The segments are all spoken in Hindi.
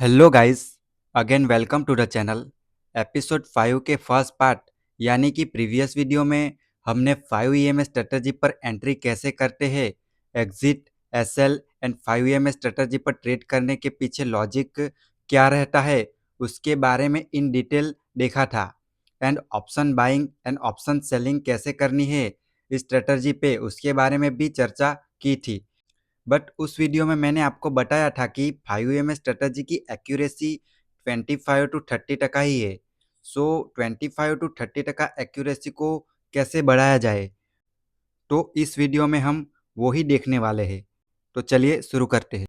Hello guys, again welcome to the channel. Episode 5 के फर्स्ट पार्ट यानी कि प्रीवियस वीडियो में हमने 5 ईएमए स्ट्रेटजी पर एंट्री कैसे करते हैं, exit, SL and 5 EMA strategy पर ट्रेड करने के पीछे लॉजिक क्या रहता है उसके बारे में इन डिटेल देखा था। And option buying and option selling कैसे करनी है इस स्ट्रेटजी पे उसके बारे में भी चर्चा की थी। बट उस वीडियो में मैंने आपको बताया था कि 5 स्ट्रेटजी की एक्यूरेसी 25 to 30% ही है। सो 25 to 30% एक्यूरेसी को कैसे बढ़ाया जाए, तो इस वीडियो में हम वो ही देखने वाले हैं। तो चलिए शुरू करते हैं।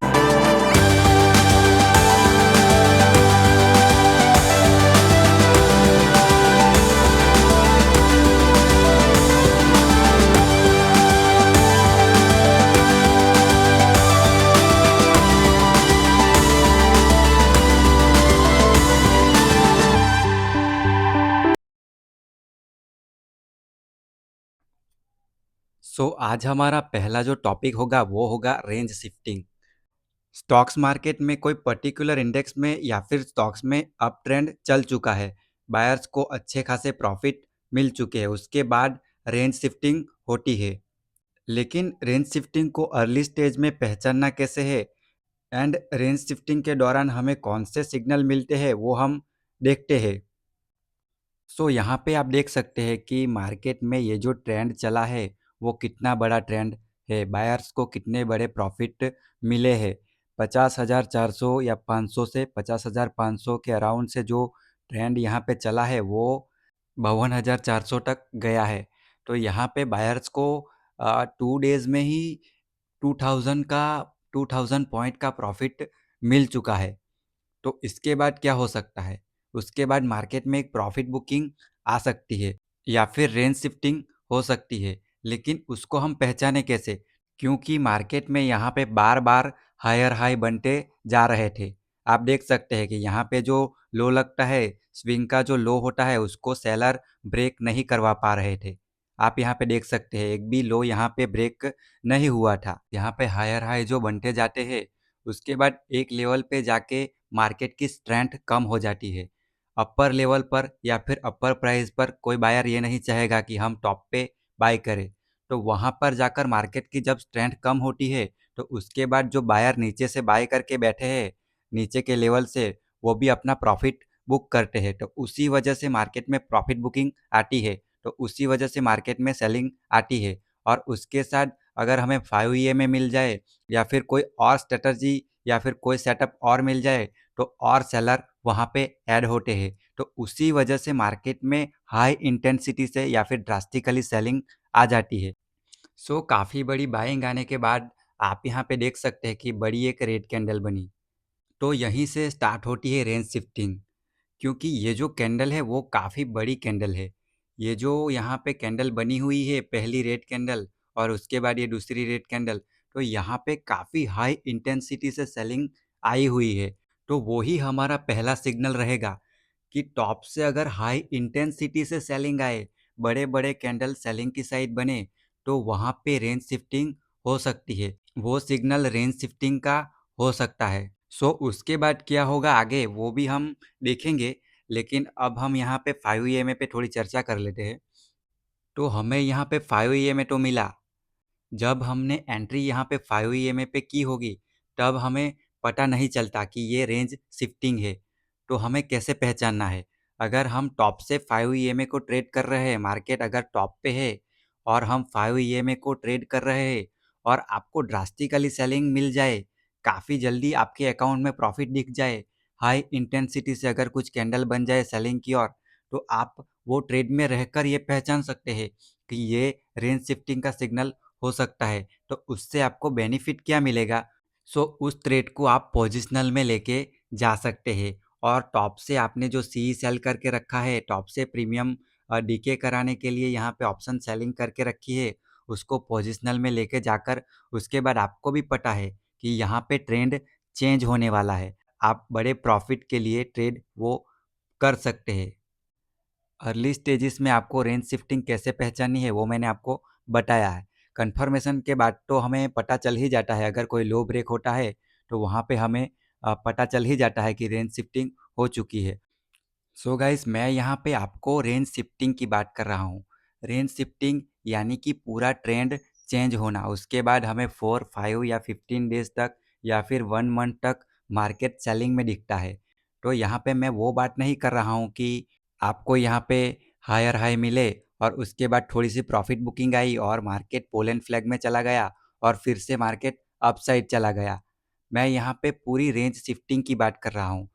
आज हमारा पहला जो टॉपिक होगा वो होगा रेंज शिफ्टिंग। स्टॉक्स मार्केट में कोई पर्टिकुलर इंडेक्स में या फिर स्टॉक्स में अप ट्रेंड चल चुका है, बायर्स को अच्छे खासे प्रॉफिट मिल चुके हैं, उसके बाद रेंज शिफ्टिंग होती है। लेकिन रेंज शिफ्टिंग को अर्ली स्टेज में पहचानना कैसे है एंड रेंज शिफ्टिंग के दौरान हमें कौन से सिग्नल मिलते हैं वो हम देखते हैं। यहाँ पे आप देख सकते हैं कि मार्केट में ये जो ट्रेंड चला है वो कितना बड़ा ट्रेंड है, बायर्स को कितने बड़े प्रॉफिट मिले हैं। 50,400 या 500 से 50,500 के अराउंड से जो ट्रेंड यहाँ पे चला है वो 52,400 तक गया है। तो यहाँ पे बायर्स को 2 डेज में ही 2000 पॉइंट का प्रॉफिट मिल चुका है। तो इसके बाद क्या हो सकता है, उसके बाद मार्केट में एक प्रॉफिट बुकिंग आ सकती है या फिर रेंज शिफ्टिंग हो सकती है। लेकिन उसको हम पहचाने कैसे, क्योंकि मार्केट में यहाँ पे बार बार हायर हाई बनते जा रहे थे। आप देख सकते हैं कि यहाँ पे जो लो लगता है, स्विंग का जो लो होता है उसको सेलर ब्रेक नहीं करवा पा रहे थे। आप यहाँ पे देख सकते हैं एक भी लो यहाँ पे ब्रेक नहीं हुआ था। यहाँ पे हायर हाई जो बनते जाते हैं उसके बाद एक लेवल पे जाके मार्केट की स्ट्रेंथ कम हो जाती है। अपर लेवल पर या फिर अपर प्राइस पर कोई बायर ये नहीं चाहेगा कि हम टॉप पे बाय करें। तो वहाँ पर जाकर मार्केट की जब स्ट्रेंथ कम होती है तो उसके बाद जो बायर नीचे से बाय करके बैठे हैं नीचे के लेवल से, वो भी अपना प्रॉफिट बुक करते हैं। तो उसी वजह से मार्केट में प्रॉफिट बुकिंग आती है, तो उसी वजह से मार्केट में सेलिंग आती है। और उसके साथ अगर हमें 5 में मिल जाए या फिर कोई और स्ट्रेटजी या फिर कोई सेटअप और मिल जाए तो और सेलर वहाँ पे ऐड होते हैं। तो उसी वजह से मार्केट में हाई इंटेंसिटी से या फिर ड्रास्टिकली सेलिंग आ जाती है। काफ़ी बड़ी बाइंग आने के बाद आप यहाँ पे देख सकते हैं कि बड़ी एक रेड कैंडल बनी। तो यहीं से स्टार्ट होती है रेंज शिफ्टिंग, क्योंकि ये जो कैंडल है वो काफ़ी बड़ी कैंडल है। ये जो यहाँ पे कैंडल बनी हुई है, पहली रेड कैंडल और उसके बाद ये दूसरी रेड कैंडल, तो यहाँ पे काफ़ी हाई इंटेंसिटी से सेलिंग आई हुई है। तो वो ही हमारा पहला सिग्नल रहेगा कि टॉप से अगर हाई इंटेंसिटी से सेलिंग आए, बड़े बड़े कैंडल सेलिंग की साइड बने, तो वहाँ पे रेंज शिफ्टिंग हो सकती है। वो सिग्नल रेंज शिफ्टिंग का हो सकता है। उसके बाद क्या होगा आगे वो भी हम देखेंगे। लेकिन अब हम यहाँ पे 5 ईएमए पे थोड़ी चर्चा कर लेते हैं। तो हमें यहाँ पे 5 ईएमए तो मिला। जब हमने एंट्री यहाँ पे 5 ईएमए पे की होगी तब हमें पता नहीं चलता कि ये रेंज शिफ्टिंग है। तो हमें कैसे पहचानना है, अगर हम टॉप से 5 ईएमए को ट्रेड कर रहे हैं, मार्केट अगर टॉप पे है और हम 5 ईएमए को ट्रेड कर रहे हैं और आपको ड्रास्टिकली सेलिंग मिल जाए, काफ़ी जल्दी आपके अकाउंट में प्रॉफिट दिख जाए, हाई इंटेंसिटी से अगर कुछ कैंडल बन जाए सेलिंग की ओर, तो आप वो ट्रेड में रहकर ये पहचान सकते हैं कि ये रेंज शिफ्टिंग का सिग्नल हो सकता है। तो उससे आपको बेनिफिट क्या मिलेगा, उस ट्रेड को आप पोजिशनल में लेके जा सकते हैं। और टॉप से आपने जो सी सेल करके रखा है, टॉप से प्रीमियम डीके कराने के लिए यहाँ पे ऑप्शन सेलिंग करके रखी है, उसको पोजिशनल में लेके जाकर उसके बाद आपको भी पता है कि यहाँ पे ट्रेंड चेंज होने वाला है, आप बड़े प्रॉफिट के लिए ट्रेड वो कर सकते हैं। अर्ली स्टेजेस में आपको रेंज शिफ्टिंग कैसे पहचाननी है वो मैंने आपको बताया है। कंफर्मेशन के बाद तो हमें पता चल ही जाता है, अगर कोई लो ब्रेक होता है तो वहाँ पे हमें पता चल ही जाता है कि रेंज शिफ्टिंग हो चुकी है। सो गाइस, मैं यहाँ पे आपको रेंज शिफ्टिंग की बात कर रहा हूँ। रेंज शिफ्टिंग यानी कि पूरा ट्रेंड चेंज होना, उसके बाद हमें 4, 5 या 15 डेज तक या फिर 1 मंथ तक मार्केट सेलिंग में दिखता है। तो यहाँ पे मैं वो बात नहीं कर रहा हूँ कि आपको यहाँ पे हायर हाई मिले और उसके बाद थोड़ी सी प्रॉफिट बुकिंग आई और मार्केट पोलैंड फ्लैग में चला गया और फिर से मार्केट अपसाइड चला गया। मैं यहाँ पे पूरी रेंज शिफ्टिंग की बात कर रहा हूँ।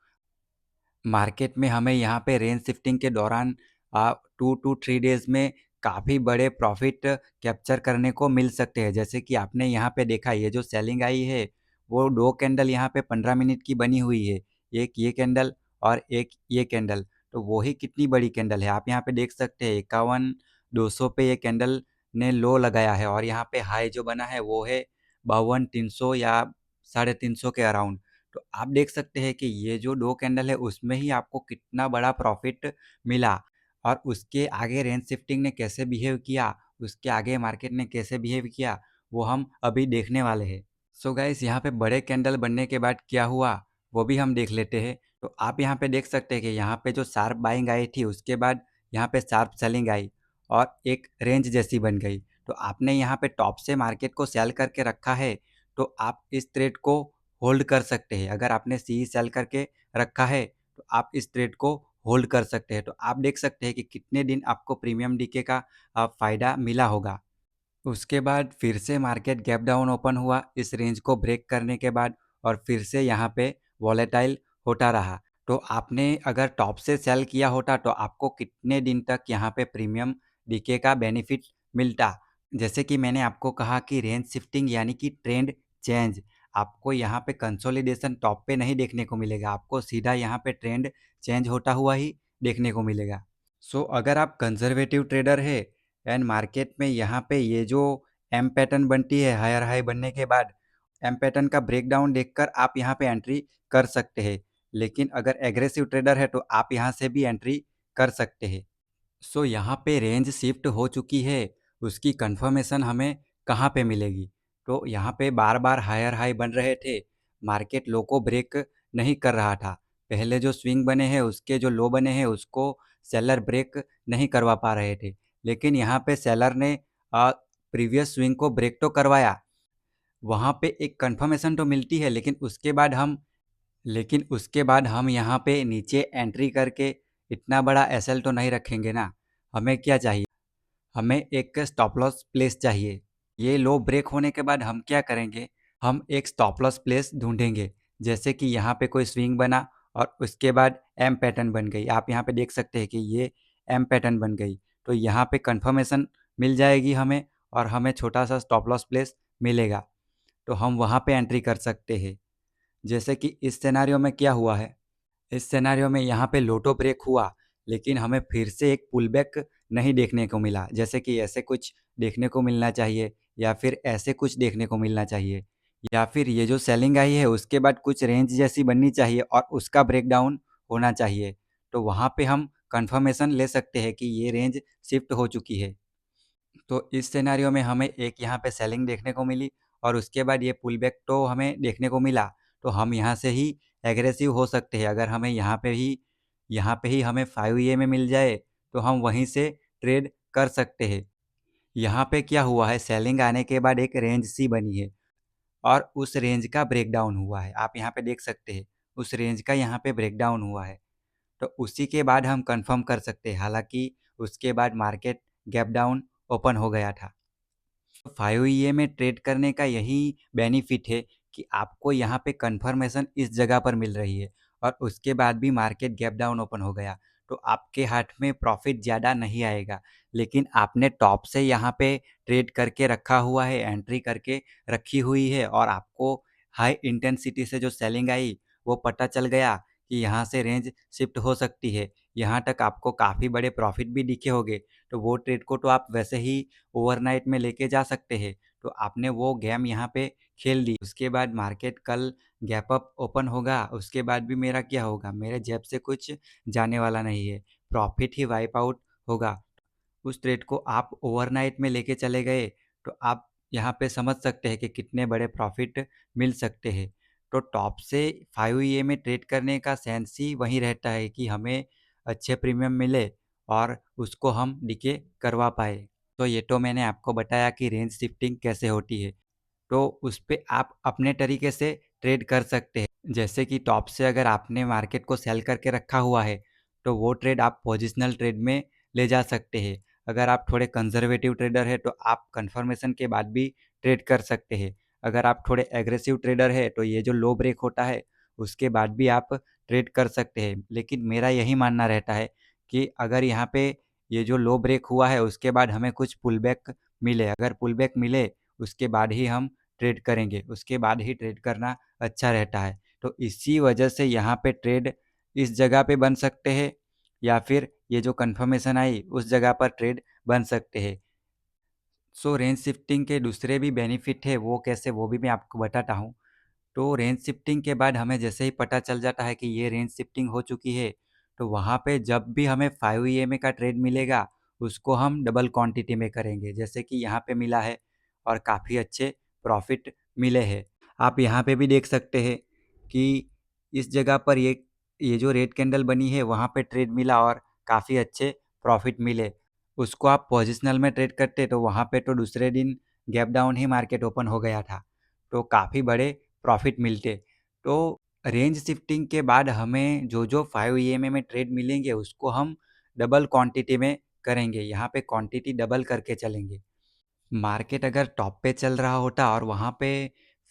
मार्केट में हमें यहाँ पे रेंज शिफ्टिंग के दौरान 2 to 3 डेज में काफ़ी बड़े प्रॉफिट कैप्चर करने को मिल सकते हैं। जैसे कि आपने यहाँ पे देखा, ये जो सेलिंग आई है वो दो कैंडल यहाँ पे 15 मिनट की बनी हुई है, एक ये कैंडल और एक ये कैंडल। तो वही कितनी बड़ी कैंडल है, आप यहाँ पे देख सकते हैं 51,200 पे ये कैंडल ने लो लगाया है और यहाँ पे हाई जो बना है वो है 52,300 या 350 के अराउंड। तो आप देख सकते हैं कि ये जो दो कैंडल है उसमें ही आपको कितना बड़ा प्रॉफिट मिला और उसके आगे रेंज शिफ्टिंग ने कैसे बिहेव किया, उसके आगे मार्केट ने कैसे बिहेव किया, वो हम अभी देखने वाले हैं। सो गाइस, यहाँ पे बड़े कैंडल बनने के बाद क्या हुआ वो भी हम देख लेते हैं। तो आप यहाँ पे देख सकते हैं कि यहाँ पे जो शार्प बाइंग आई थी उसके बाद यहाँ पे शार्प सेलिंग आई और एक रेंज जैसी बन गई। तो आपने यहाँ पे टॉप से मार्केट को सेल करके रखा है तो आप इस ट्रेड को होल्ड कर सकते हैं। अगर आपने सी सेल करके रखा है तो आप इस ट्रेड को होल्ड कर सकते हैं। तो आप देख सकते हैं कि कितने दिन आपको प्रीमियम डीके का फ़ायदा मिला होगा। उसके बाद फिर से मार्केट गैप डाउन ओपन हुआ इस रेंज को ब्रेक करने के बाद और फिर से यहाँ पे वॉलेटाइल होता रहा। तो आपने अगर टॉप से सेल किया होता तो आपको कितने दिन तक यहाँ पे प्रीमियम डीके का बेनिफिट मिलता। जैसे कि मैंने आपको कहा कि रेंज शिफ्टिंग यानी कि ट्रेंड चेंज, आपको यहाँ पे कंसोलिडेशन टॉप पे नहीं देखने को मिलेगा, आपको सीधा यहाँ पे ट्रेंड चेंज होता हुआ ही देखने को मिलेगा। सो अगर आप कंजर्वेटिव ट्रेडर है एंड मार्केट में यहाँ पे ये जो एम पैटर्न बनती है हायर हाई बनने के बाद, एम पैटर्न का ब्रेकडाउन देखकर आप यहाँ पे एंट्री कर सकते हैं। लेकिन अगर एग्रेसिव ट्रेडर है तो आप यहाँ से भी एंट्री कर सकते हैं। सो यहाँ पे रेंज शिफ्ट हो चुकी है, उसकी कंफर्मेशन हमें कहाँ पे मिलेगी? तो यहाँ पे बार बार हायर हाई बन रहे थे, मार्केट लो को ब्रेक नहीं कर रहा था। पहले जो स्विंग बने हैं उसके जो लो बने हैं उसको सेलर ब्रेक नहीं करवा पा रहे थे। लेकिन यहाँ पे सेलर ने प्रीवियस स्विंग को ब्रेक तो करवाया, वहाँ पे एक कंफर्मेशन तो मिलती है, लेकिन उसके बाद हम यहाँ पे नीचे एंट्री करके इतना ऐसा एसएल तो नहीं रखेंगे ना। हमें क्या चाहिए? हमें एक स्टॉप लॉस प्लेस चाहिए। ये लो ब्रेक होने के बाद हम क्या करेंगे? हम एक स्टॉप लॉस प्लेस ढूंढेंगे। जैसे कि यहाँ पे कोई स्विंग बना और उसके बाद एम पैटर्न बन गई, आप यहाँ पे देख सकते हैं कि ये एम पैटर्न बन गई। तो यहाँ पे कंफर्मेशन मिल जाएगी हमें और हमें छोटा सा स्टॉप लॉस प्लेस मिलेगा, तो हम वहाँ पे एंट्री कर सकते हैं। जैसे कि इस सिनेरियो में क्या हुआ है, इस सिनेरियो में यहाँ पे लोटो ब्रेक हुआ लेकिन हमें फिर से एक पुल बैक नहीं देखने को मिला। जैसे कि ऐसे कुछ देखने को मिलना चाहिए या फिर ऐसे कुछ देखने को मिलना चाहिए, या फिर ये जो सेलिंग आई है उसके बाद कुछ रेंज जैसी बननी चाहिए और उसका ब्रेकडाउन होना चाहिए। तो वहाँ पे हम कंफर्मेशन ले सकते हैं कि ये रेंज शिफ्ट हो चुकी है। तो इस सिनेरियो में हमें एक यहाँ पे सेलिंग देखने को मिली और उसके बाद ये पुल बैक तो हमें देखने को मिला। तो हम यहाँ से ही एग्रेसिव हो सकते हैं। अगर हमें यहाँ पे ही हमें 5 में मिल जाए तो हम वहीं से ट्रेड कर सकते हैं। यहाँ पे क्या हुआ है, सेलिंग आने के बाद एक रेंज सी बनी है और उस रेंज का ब्रेकडाउन हुआ है। आप यहाँ पे देख सकते हैं उस रेंज का यहाँ पे ब्रेकडाउन हुआ है। तो उसी के बाद हम कंफर्म कर सकते हैं, हालांकि उसके बाद मार्केट गैप डाउन ओपन हो गया था। 5 में ट्रेड करने का यही बेनिफिट है कि आपको यहाँ पे कंफर्मेशन इस जगह पर मिल रही है और उसके बाद भी मार्केट गैप डाउन ओपन हो गया तो आपके हाथ में प्रॉफिट ज़्यादा नहीं आएगा। लेकिन आपने टॉप से यहाँ पे ट्रेड करके रखा हुआ है, एंट्री करके रखी हुई है और आपको हाई इंटेंसिटी से जो सेलिंग आई वो पता चल गया कि यहाँ से रेंज शिफ्ट हो सकती है, यहाँ तक आपको काफ़ी बड़े प्रॉफिट भी दिखे होंगे। तो वो ट्रेड को तो आप वैसे ही ओवरनाइट में लेके जा सकते हैं। तो आपने वो गेम यहाँ पे खेल ली, उसके बाद मार्केट कल गैप अप ओपन होगा, उसके बाद भी मेरा क्या होगा, मेरे जेब से कुछ जाने वाला नहीं है, प्रॉफिट ही वाइप आउट होगा। उस ट्रेड को आप ओवरनाइट में लेके चले गए तो आप यहाँ पे समझ सकते हैं कि कितने बड़े प्रॉफिट मिल सकते हैं। तो टॉप से 5 ईए में ट्रेड करने का सेंस ही वहीं रहता है कि हमें अच्छे प्रीमियम मिले और उसको हम डीके करवा पाए। तो ये तो मैंने आपको बताया कि रेंज शिफ्टिंग कैसे होती है। तो उस पे आप अपने तरीके से ट्रेड कर सकते हैं। जैसे कि टॉप से अगर आपने मार्केट को सेल करके रखा हुआ है, तो वो ट्रेड आप पोजिशनल ट्रेड में ले जा सकते हैं। अगर आप थोड़े कंजर्वेटिव ट्रेडर हैं, तो आप कंफर्मेशन के बाद भी ट्रेड कर सकते हैं। अगर आप थोड़े एग्रेसिव ट्रेडर हैं, तो ये जो लो ब्रेक होता है, उसके बाद भी आप ट्रेड कर सकते हैं। लेकिन मेरा यही मानना रहता है कि अगर यहाँ पे ये जो लो ब्रेक हुआ है, उसके बाद हमें कुछ पुल बैक मिले, अगर पुल बैक मिले, उसके बाद ही हम ट्रेड करेंगे, उसके बाद ही ट्रेड करना अच्छा रहता है। तो इसी वजह से यहाँ पे ट्रेड इस जगह पे बन सकते हैं या फिर ये जो कन्फर्मेशन आई उस जगह पर ट्रेड बन सकते हैं। सो रेंज शिफ्टिंग के दूसरे भी बेनिफिट है, वो कैसे वो भी मैं आपको बताता हूँ। तो रेंज शिफ्टिंग के बाद हमें जैसे ही पता चल जाता है कि ये रेंज शिफ्टिंग हो चुकी है, तो वहाँ पे जब भी हमें 5 ईएमए का ट्रेड मिलेगा, उसको हम डबल क्वांटिटी में करेंगे। जैसे कि यहाँ पे मिला है और काफ़ी अच्छे प्रॉफिट मिले हैं। आप यहाँ पे भी देख सकते हैं कि इस जगह पर ये जो रेड कैंडल बनी है, वहाँ पे ट्रेड मिला और काफ़ी अच्छे प्रॉफिट मिले। उसको आप पोजिशनल में ट्रेड करते तो वहाँ पे तो दूसरे दिन गैप डाउन ही मार्केट ओपन हो गया था, तो काफ़ी बड़े प्रॉफिट मिलते। तो रेंज शिफ्टिंग के बाद हमें जो जो 5 ईएमए में ट्रेड मिलेंगे, उसको हम डबल क्वांटिटी में करेंगे। यहाँ पे क्वांटिटी डबल करके चलेंगे। मार्केट अगर टॉप पे चल रहा होता और वहाँ पे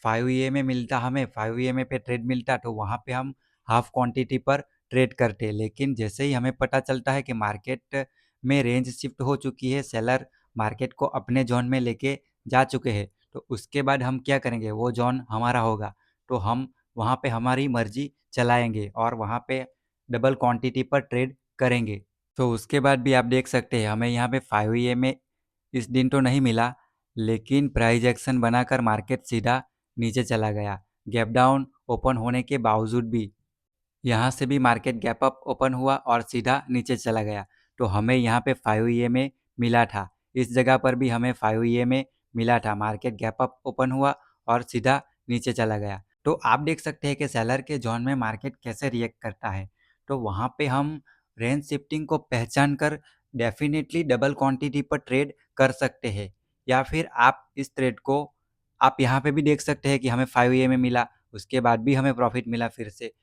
5 ईएमए मिलता, हमें 5 ईएमए पे ट्रेड मिलता, तो वहाँ पे हम हाफ क्वांटिटी पर ट्रेड करते। लेकिन जैसे ही हमें पता चलता है कि मार्केट में रेंज शिफ्ट हो चुकी है, सेलर मार्केट को अपने जोन में लेके जा चुके हैं, तो उसके बाद हम क्या करेंगे, वो जोन हमारा होगा, तो हम वहाँ पे हमारी मर्जी चलाएंगे और वहाँ पे डबल क्वांटिटी पर ट्रेड करेंगे। तो उसके बाद भी आप देख सकते हैं हमें यहाँ पे 5 ईएमए इस दिन तो नहीं मिला, लेकिन प्राइस एक्शन बनाकर मार्केट सीधा नीचे चला गया। गैप डाउन ओपन होने के बावजूद भी यहाँ से भी मार्केट गैप अप ओपन हुआ और सीधा नीचे चला गया। तो हमें यहाँ पे 5 ईएमए मिला था। इस जगह पर भी हमें 5 ईएमए मिला था। मार्केट गैप अप ओपन हुआ और सीधा नीचे चला गया। तो आप देख सकते हैं कि सेलर के जोन में मार्केट कैसे रिएक्ट करता है। तो वहाँ पे हम रेंज शिफ्टिंग को पहचान कर डेफिनेटली डबल क्वांटिटी पर ट्रेड कर सकते हैं। या फिर आप इस ट्रेड को आप यहाँ पे भी देख सकते हैं कि हमें 5 ईएमए मिला, उसके बाद भी हमें प्रॉफिट मिला फिर से।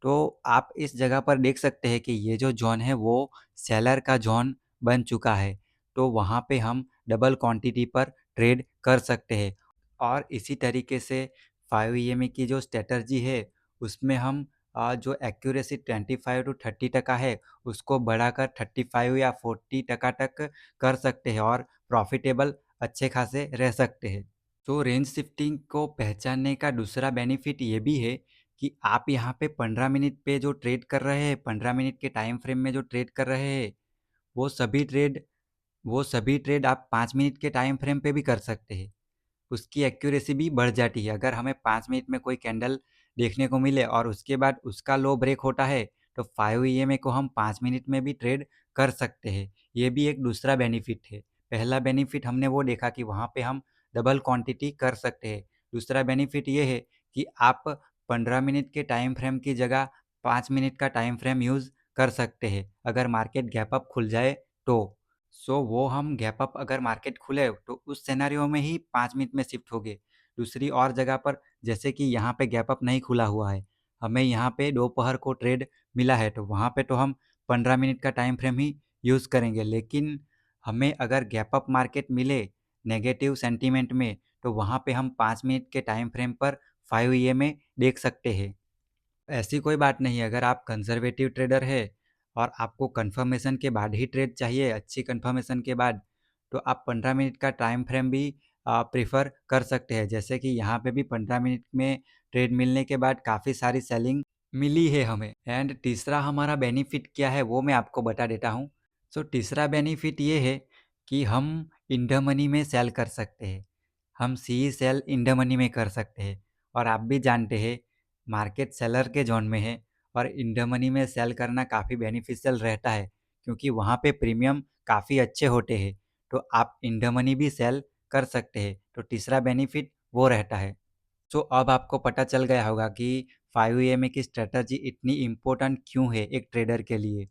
तो आप इस जगह पर देख सकते हैं कि ये जो ज़ोन है वो सेलर का ज़ोन बन चुका है। तो वहाँ पे हम डबल क्वांटिटी पर ट्रेड कर सकते हैं। और इसी तरीके से 5 ईएमए की जो स्ट्रैटेजी है, उसमें हम जो एक्यूरेसी 25 टू 30% है, उसको बढ़ाकर 35 या 40% तक कर सकते हैं और प्रॉफिटेबल अच्छे खासे रह सकते हैं। तो रेंज शिफ्टिंग को पहचानने का दूसरा बेनिफिट ये भी है कि आप यहाँ पे 15 मिनट पे जो ट्रेड कर रहे हैं, 15 मिनट के टाइम फ्रेम में जो ट्रेड कर रहे हैं, वो सभी ट्रेड वो सभी ट्रेड आप 5 मिनट के टाइम फ्रेम पे भी कर सकते हैं। उसकी एक्यूरेसी भी बढ़ जाती है। अगर हमें 5 मिनट में कोई कैंडल देखने को मिले और उसके बाद उसका लो ब्रेक होता है, तो 5 ईएमए को हम 5 मिनट में भी ट्रेड कर सकते हैं। ये भी एक दूसरा बेनिफिट है। पहला बेनिफिट हमने वो देखा कि वहाँ पे हम डबल क्वांटिटी कर सकते हैं। दूसरा बेनिफिट ये है कि आप 15 मिनट के टाइम फ्रेम की जगह 5 मिनट का टाइम फ्रेम यूज़ कर सकते हैं, अगर मार्केट गैप अप खुल जाए तो। वो हम गैप अप अगर मार्केट खुले तो उस सिनेरियो में ही 5 मिनट में शिफ्ट हो गए। दूसरी और जगह पर जैसे कि यहाँ पे गैप अप नहीं खुला हुआ है, हमें यहाँ पे दोपहर को ट्रेड मिला है, तो वहाँ पे तो हम 15 मिनट का टाइम फ्रेम ही यूज़ करेंगे। लेकिन हमें अगर गैप अप मार्केट मिले नेगेटिव सेंटीमेंट में, तो वहाँ पे हम 5 मिनट के टाइम फ्रेम पर 5 ईएमए देख सकते हैं। ऐसी कोई बात नहीं है, अगर आप कंजर्वेटिव ट्रेडर है और आपको कंफर्मेशन के बाद ही ट्रेड चाहिए, अच्छी कंफर्मेशन के बाद, तो आप 15 मिनट का टाइम फ्रेम भी प्रेफर कर सकते हैं। जैसे कि यहाँ पे भी 15 मिनट में ट्रेड मिलने के बाद काफ़ी सारी सेलिंग मिली है हमें। एंड तीसरा हमारा बेनिफिट क्या है वो मैं आपको बता देता हूँ। सो तीसरा बेनिफिट ये है कि हम इन द मनी में सेल कर सकते हैं। हम सी सेल इन द मनी में कर सकते हैं। और आप भी जानते हैं मार्केट सेलर के जोन में है और इन द मनी में सेल करना काफ़ी बेनिफिशियल रहता है, क्योंकि वहाँ पे प्रीमियम काफ़ी अच्छे होते हैं। तो आप इन द मनी भी सेल कर सकते हैं। तो तीसरा बेनिफिट वो रहता है। तो अब आपको पता चल गया होगा कि 5 EMA की स्ट्रेटजी इतनी इम्पोर्टेंट क्यों है एक ट्रेडर के लिए।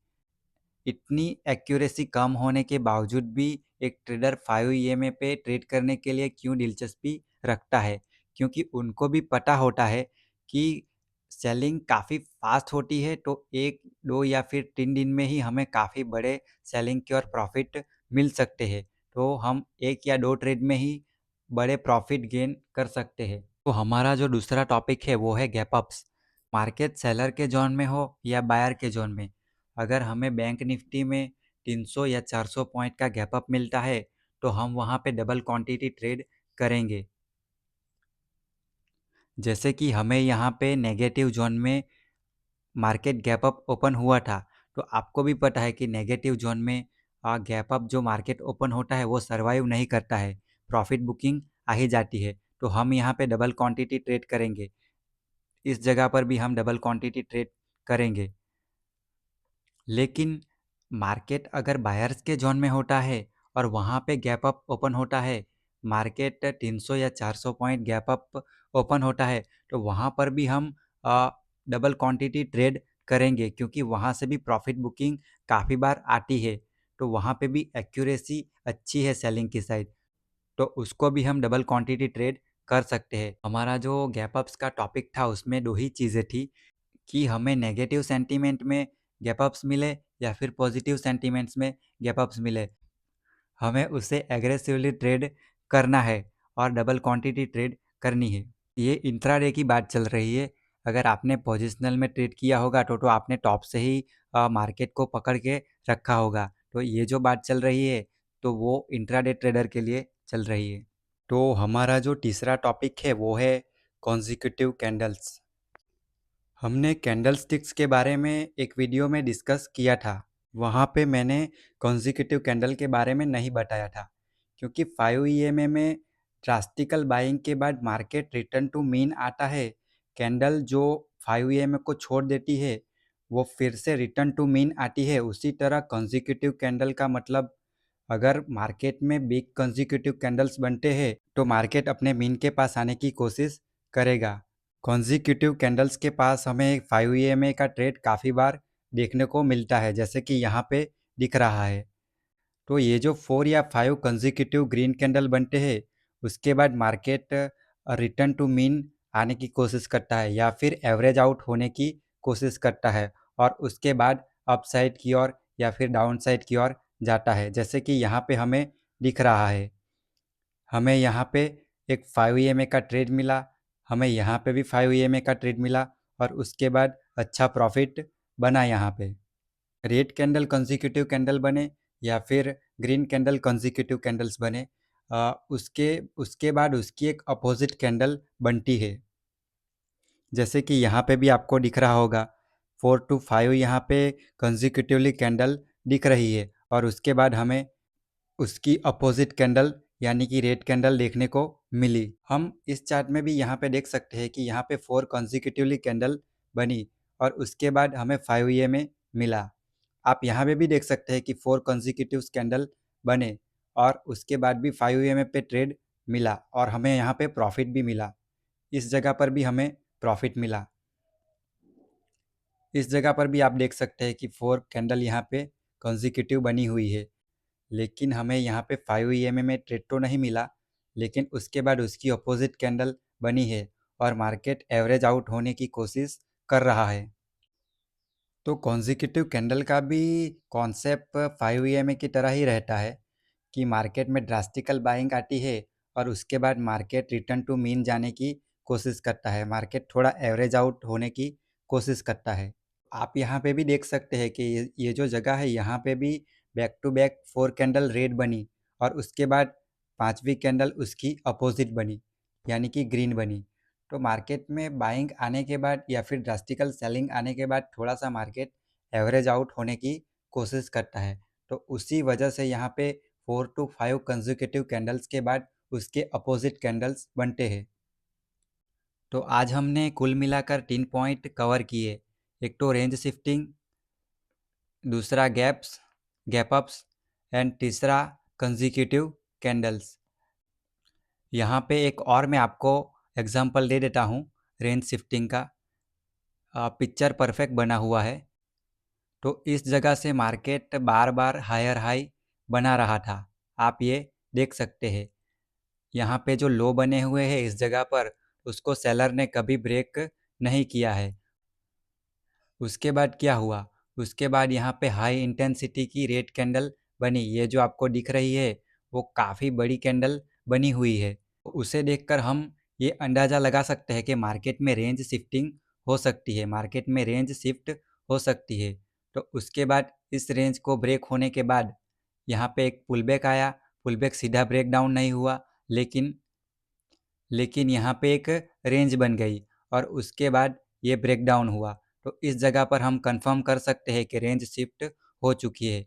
इतनी एक्यूरेसी कम होने के बावजूद भी एक ट्रेडर 5 EMA पे ट्रेड करने के लिए क्यों दिलचस्पी रखता है, क्योंकि उनको भी पता होता है कि सेलिंग काफ़ी फास्ट होती है, तो 1 2 या फिर 3 दिन में ही हमें काफ़ी बड़े सेलिंग के और प्रॉफिट मिल सकते हैं। तो हम 1 या 2 ट्रेड में ही बड़े प्रॉफिट गेन कर सकते हैं। तो हमारा जो दूसरा टॉपिक है वो है गैप अप्स। मार्केट सेलर के जोन में हो या बायर के जोन में, अगर हमें बैंक निफ्टी में 300 या 400 पॉइंट का गैप अप मिलता है तो हम वहाँ पे डबल क्वांटिटी ट्रेड करेंगे। जैसे कि हमें यहाँ पे नेगेटिव जोन में मार्केट गैप अप ओपन हुआ था, तो आपको भी पता है कि नेगेटिव जोन में गैप अप जो मार्केट ओपन होता है वो सर्वाइव नहीं करता है, प्रॉफिट बुकिंग आ ही जाती है। तो हम यहाँ पे डबल क्वांटिटी ट्रेड करेंगे, इस जगह पर भी हम डबल क्वांटिटी ट्रेड करेंगे। लेकिन मार्केट अगर बायर्स के जोन में होता है और वहाँ पे गैप अप ओपन होता है, मार्केट 300 या 400 पॉइंट गैप अप ओपन होता है, तो वहाँ पर भी हम डबल क्वांटिटी ट्रेड करेंगे, क्योंकि वहाँ से भी प्रॉफिट बुकिंग काफ़ी बार आती है। तो वहाँ पे भी एक्यूरेसी अच्छी है सेलिंग की साइड, तो उसको भी हम डबल क्वांटिटी ट्रेड कर सकते हैं। हमारा जो गैप अप्स का टॉपिक था उसमें दो ही चीज़ें थी कि हमें नेगेटिव सेंटीमेंट में गैप अप्स मिले या फिर पॉजिटिव सेंटीमेंट्स में गैप अप्स मिले, हमें उसे एग्रेसिवली ट्रेड करना है और डबल क्वांटिटी ट्रेड करनी है। ये इंट्राडे की बात चल रही है। अगर आपने पोजिशनल में ट्रेड किया होगा तो आपने टॉप से ही मार्केट को पकड़ के रखा होगा। तो ये जो बात चल रही है तो वो इंट्राडे ट्रेडर के लिए चल रही है। तो हमारा जो तीसरा टॉपिक है वो है कॉन्जिक्यूटिव कैंडल्स। हमने कैंडल स्टिक्स के बारे में एक वीडियो में डिस्कस किया था। वहाँ पे मैंने कॉन्जिक्यूटिव कैंडल के बारे में नहीं बताया था, क्योंकि 5 EMA में ड्रास्टिकल बाइंग के बाद मार्केट रिटर्न टू मीन आता है। कैंडल जो 5 EMA को छोड़ देती है वो फिर से रिटर्न टू मीन आती है। उसी तरह कॉन्जिक्यूटिव कैंडल का मतलब, अगर मार्केट में बिग कॉन्जिक्यूटिव कैंडल्स बनते हैं तो मार्केट अपने मीन के पास आने की कोशिश करेगा। कॉन्जिक्यूटिव कैंडल्स के पास हमें 5 EMA का ट्रेड काफ़ी बार देखने को मिलता है, जैसे कि यहाँ पे दिख रहा है। तो ये जो 4 या 5 कंजिक्यूटिव ग्रीन कैंडल बनते हैं, उसके बाद मार्केट रिटर्न टू मीन आने की कोशिश करता है या फिर एवरेज आउट होने की कोशिश करता है, और उसके बाद अपसाइड की ओर या फिर डाउन साइड की ओर जाता है, जैसे कि यहाँ पे हमें दिख रहा है। हमें यहाँ पे एक 5 EMA का ट्रेड मिला, हमें यहाँ पे भी 5 EMA का ट्रेड मिला और उसके बाद अच्छा प्रॉफिट बना यहाँ पे। रेड कैंडल कंजिक्यूटिव कैंडल बने या फिर ग्रीन कैंडल कंजिक्यूटिव कैंडल्स बने, उसके उसके बाद उसकी एक अपोजिट कैंडल बनती है, जैसे कि यहाँ पे भी आपको दिख रहा होगा 4 to 5 यहाँ पे कंजिक्यूटिवली कैंडल दिख रही है, और उसके बाद हमें उसकी अपोजिट कैंडल यानी कि रेड कैंडल देखने को मिली। हम इस चार्ट में भी यहाँ पे देख सकते हैं कि यहाँ पे 4 कंजिक्यूटिवली कैंडल बनी और उसके बाद हमें 5 EMA मिला। आप यहाँ पे भी देख सकते हैं कि 4 कंजिक्यूटिव कैंडल बने और उसके बाद भी 5 EMA पे ट्रेड मिला और हमें यहाँ पे प्रॉफिट भी मिला। इस जगह पर भी हमें प्रॉफिट मिला। इस जगह पर भी आप देख सकते हैं कि 4 कैंडल यहाँ पे कंजिक्यूटिव बनी हुई है, लेकिन हमें यहाँ पे 5 EMA में ट्रेड तो नहीं मिला, लेकिन उसके बाद उसकी अपोजिट कैंडल बनी है और मार्केट एवरेज आउट होने की कोशिश कर रहा है। तो कॉन्जिक्यूटिव कैंडल का भी कॉन्सेप्ट 5 EMA की तरह ही रहता है कि मार्केट में ड्रास्टिकल बाइंग आती है और उसके बाद मार्केट रिटर्न टू मीन जाने की कोशिश करता है, मार्केट थोड़ा एवरेज आउट होने की कोशिश करता है। आप यहाँ पे भी देख सकते हैं कि ये जो जगह है यहाँ पे भी back to back 4 candle red बनी और उसके बाद 5वीं कैंडल उसकी अपोजिट बनी यानी कि ग्रीन बनी। तो मार्केट में बाइंग आने के बाद या फिर ड्रास्टिकल सेलिंग आने के बाद थोड़ा सा मार्केट एवरेज आउट होने की कोशिश करता है। तो उसी वजह से यहाँ पे 4 to 5 कंजिक्यूटिव कैंडल्स के बाद उसके अपोजिट कैंडल्स बनते हैं। तो आज हमने कुल मिलाकर 3 पॉइंट कवर किए। एक तो रेंज शिफ्टिंग, दूसरा गैप अप्स एंड तीसरा कंजिक्यूटिव कैंडल्स। यहाँ पे एक और मैं आपको एग्जांपल दे देता हूँ रेंज शिफ्टिंग का। पिक्चर परफेक्ट बना हुआ है, तो इस जगह से मार्केट बार बार हायर हाई बना रहा था। आप ये देख सकते हैं, यहाँ पे जो लो बने हुए हैं इस जगह पर, उसको सेलर ने कभी ब्रेक नहीं किया है। उसके बाद क्या हुआ, उसके बाद यहाँ पे हाई इंटेंसिटी की रेड कैंडल बनी। ये जो आपको दिख रही है वो काफ़ी बड़ी कैंडल बनी हुई है। उसे देखकर हम ये अंदाज़ा लगा सकते हैं कि मार्केट में रेंज शिफ्टिंग हो सकती है, मार्केट में रेंज शिफ्ट हो सकती है। तो उसके बाद इस रेंज को ब्रेक होने के बाद यहाँ पे एक पुलबैक आया। पुलबैक सीधा ब्रेक डाउन नहीं हुआ, लेकिन यहाँ पे एक रेंज बन गई और उसके बाद ये ब्रेक डाउन हुआ। तो इस जगह पर हम कंफर्म कर सकते हैं कि रेंज शिफ्ट हो चुकी है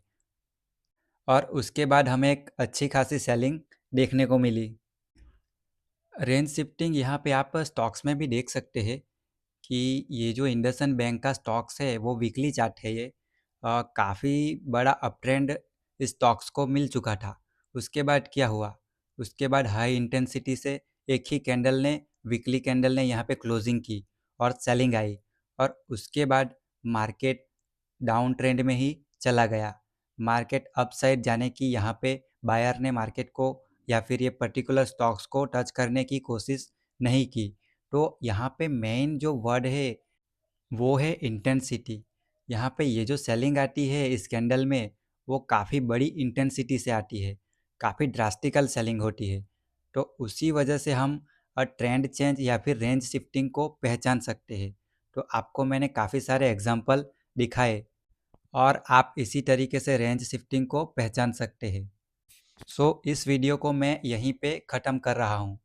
और उसके बाद हमें एक अच्छी खासी सेलिंग देखने को मिली। रेंज शिफ्टिंग यहाँ पे आप स्टॉक्स में भी देख सकते हैं कि ये जो इंडसइंड बैंक का स्टॉक्स है वो वीकली चार्ट है। ये काफ़ी बड़ा अप ट्रेंड इस स्टॉक्स को मिल चुका था। उसके बाद क्या हुआ, उसके बाद हाई इंटेंसिटी से एक ही कैंडल ने, वीकली कैंडल ने यहाँ पे क्लोजिंग की और सेलिंग आई और उसके बाद मार्केट डाउन ट्रेंड में ही चला गया। मार्केट अप साइड जाने की यहाँ पे बायर ने मार्केट को या फिर ये पर्टिकुलर स्टॉक्स को टच करने की कोशिश नहीं की। तो यहाँ पे मेन जो वर्ड है वो है इंटेंसिटी। यहाँ पे ये जो सेलिंग आती है इस कैंडल में वो काफ़ी बड़ी इंटेंसिटी से आती है, काफ़ी ड्रास्टिकल सेलिंग होती है। तो उसी वजह से हम ट्रेंड चेंज या फिर रेंज शिफ्टिंग को पहचान सकते हैं। तो आपको मैंने काफ़ी सारे एग्जांपल दिखाए और आप इसी तरीके से रेंज शिफ्टिंग को पहचान सकते हैं। सो इस वीडियो को मैं यहीं पे ख़त्म कर रहा हूँ।